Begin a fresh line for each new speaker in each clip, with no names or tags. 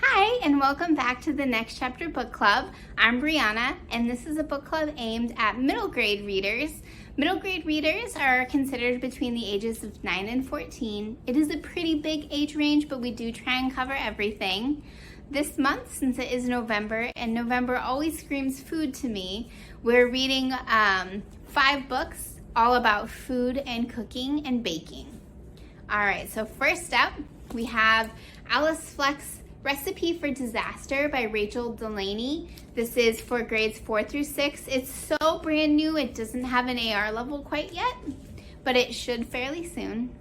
Hi, and welcome back to the Next Chapter Book Club. I'm Brianna, and this is a book club aimed at middle grade readers. Middle grade readers are considered between the ages of 9 and 14. It is a pretty big age range, but we do try and cover everything. This month, since it is November, and November always screams food to me, we're reading 5 books all about food and cooking and baking. All right, so first up, we have Alice Fleck's Recipe for Disaster by Rachelle Delaney. This is for grades 4 through 6. It's so brand new, it doesn't have an AR level quite yet, but it should fairly soon.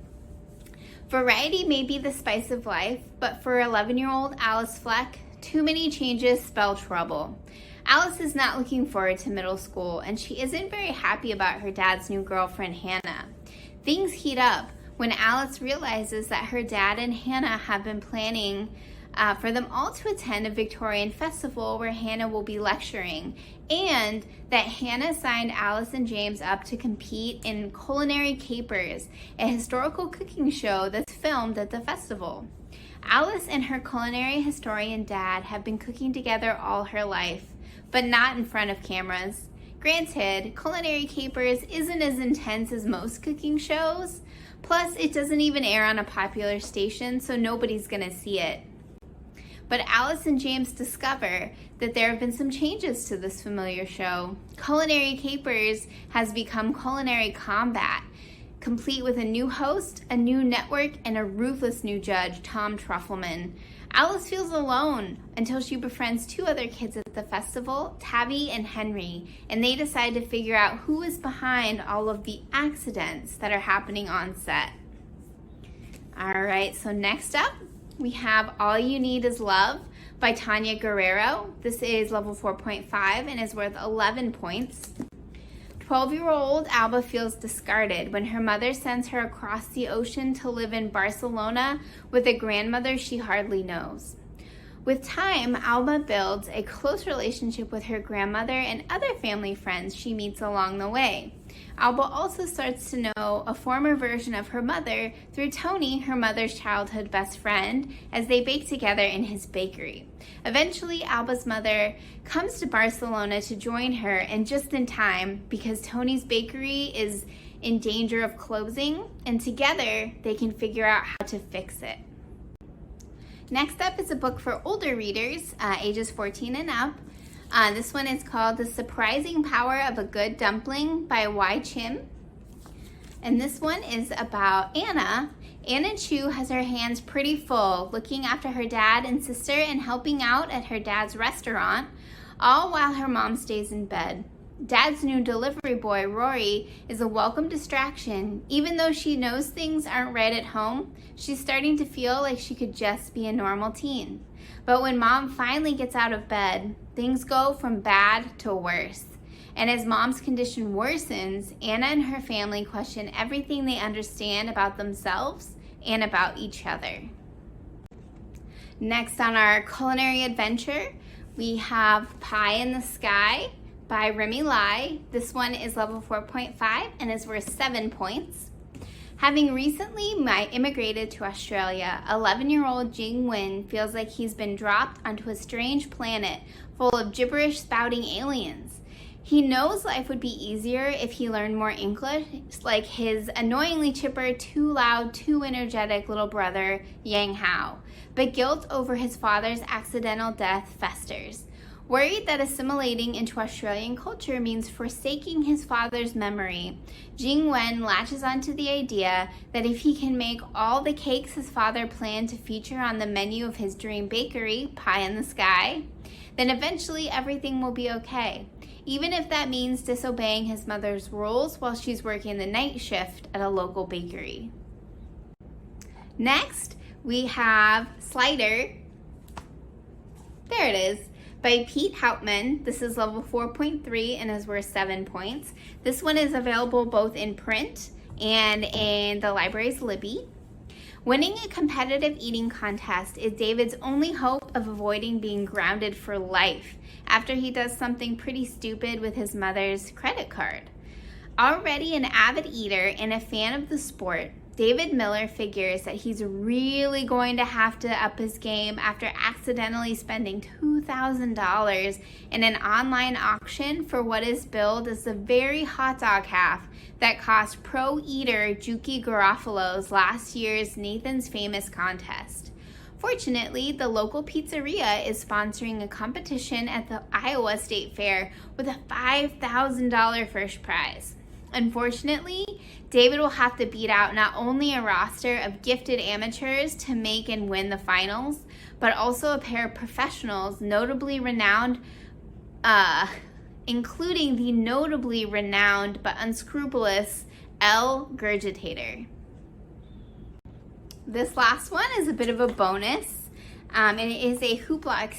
Variety may be the spice of life, but for 11-year-old Alice Fleck, too many changes spell trouble. Alice is not looking forward to middle school, and she isn't very happy about her dad's new girlfriend, Hannah. Things heat up when Alice realizes that her dad and Hannah have been planning for them all to attend a Victorian festival where Hannah will be lecturing, and that Hannah signed Alice and James up to compete in Culinary Capers, a historical cooking show that's filmed at the festival. Alice and her culinary historian dad have been cooking together all her life, but not in front of cameras. Granted, Culinary Capers isn't as intense as most cooking shows, plus it doesn't even air on a popular station, so nobody's gonna see it. But Alice and James discover that there have been some changes to this familiar show. Culinary Capers has become Culinary Combat, complete with a new host, a new network, and a ruthless new judge, Tom Truffleman. Alice feels alone until she befriends 2 other kids at the festival, Tabby and Henry, and they decide to figure out who is behind all of the accidents that are happening on set. All right, so next up, we have All You Need Is Love by Tanya Guerrero. This is level 4.5 and is worth 11 points. 12-year-old Alba feels discarded when her mother sends her across the ocean to live in Barcelona with a grandmother she hardly knows. With time, Alba builds a close relationship with her grandmother and other family friends she meets along the way. Alba also starts to know a former version of her mother through Tony, her mother's childhood best friend, as they bake together in his bakery. Eventually, Alba's mother comes to Barcelona to join her, and just in time, because Tony's bakery is in danger of closing, and together they can figure out how to fix it. Next up is a book for older readers, ages 14 and up. This one is called The Surprising Power of a Good Dumpling by Wai Chim. And this one is about Anna. Anna Chu has her hands pretty full, looking after her dad and sister and helping out at her dad's restaurant, all while her mom stays in bed. Dad's new delivery boy, Rory, is a welcome distraction. Even though she knows things aren't right at home, she's starting to feel like she could just be a normal teen. But when mom finally gets out of bed, things go from bad to worse. And as mom's condition worsens, Anna and her family question everything they understand about themselves and about each other. Next on our culinary adventure, we have Pie in the Sky by Remy Lai. This one is level 4.5 and is worth 7 points. Having recently immigrated to Australia, 11-year-old Jing Wen feels like he's been dropped onto a strange planet full of gibberish spouting aliens. He knows life would be easier if he learned more English, like his annoyingly chipper, too loud, too energetic little brother, Yang Hao. But guilt over his father's accidental death festers. Worried that assimilating into Australian culture means forsaking his father's memory, Jing Wen latches onto the idea that if he can make all the cakes his father planned to feature on the menu of his dream bakery, Pie in the Sky, then eventually everything will be okay, even if that means disobeying his mother's rules while she's working the night shift at a local bakery. Next, we have Slider. There it is. By Pete Hautman. This is level 4.3 and is worth 7 points. This one is available both in print and in the library's Libby. Winning a competitive eating contest is David's only hope of avoiding being grounded for life after he does something pretty stupid with his mother's credit card. Already an avid eater and a fan of the sport, David Miller figures that he's really going to have to up his game after accidentally spending $2,000 in an online auction for what is billed as the very hot dog half that cost pro eater Juki Garofalo's last year's Nathan's Famous contest. Fortunately, the local pizzeria is sponsoring a competition at the Iowa State Fair with a $5,000 first prize. Unfortunately, David will have to beat out not only a roster of gifted amateurs to make and win the finals, but also a pair of professionals including the notably renowned but unscrupulous El Gurgitator. This last one is a bit of a bonus, and it is a Hoopla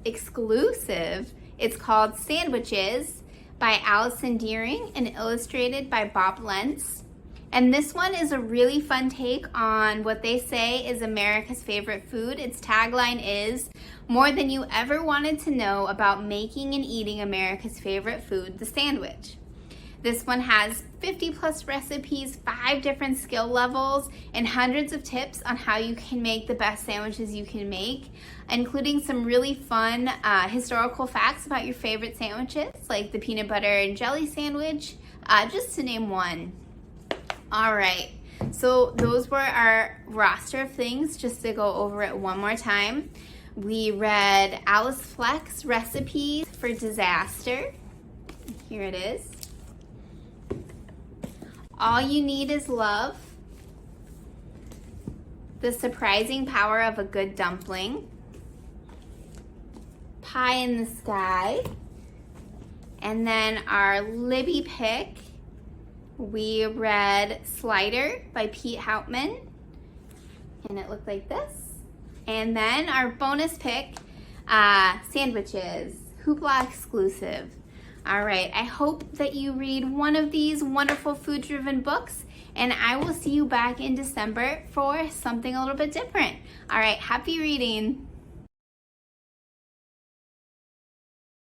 exclusive. It's called Sandwiches by Allison Deering and illustrated by Bob Lentz. And this one is a really fun take on what they say is America's favorite food. Its tagline is, "More than you ever wanted to know about making and eating America's favorite food, the sandwich." This one has 50 plus recipes, 5 different skill levels, and hundreds of tips on how you can make the best sandwiches you can make, including some really fun historical facts about your favorite sandwiches, like the peanut butter and jelly sandwich, just to name one. All right, so those were our roster of things, just to go over it one more time. We read Alice Fleck's Recipes for Disaster. Here it is. All You Need Is Love. The Surprising Power of a Good Dumpling. Pie in the Sky. And then our Libby pick, we read Slider by Pete Hautman. And it looked like this. And then our bonus pick, Sandwiches, Hoopla exclusive. All right, I hope that you read one of these wonderful food-driven books, and I will see you back in December for something a little bit different. All right, happy reading.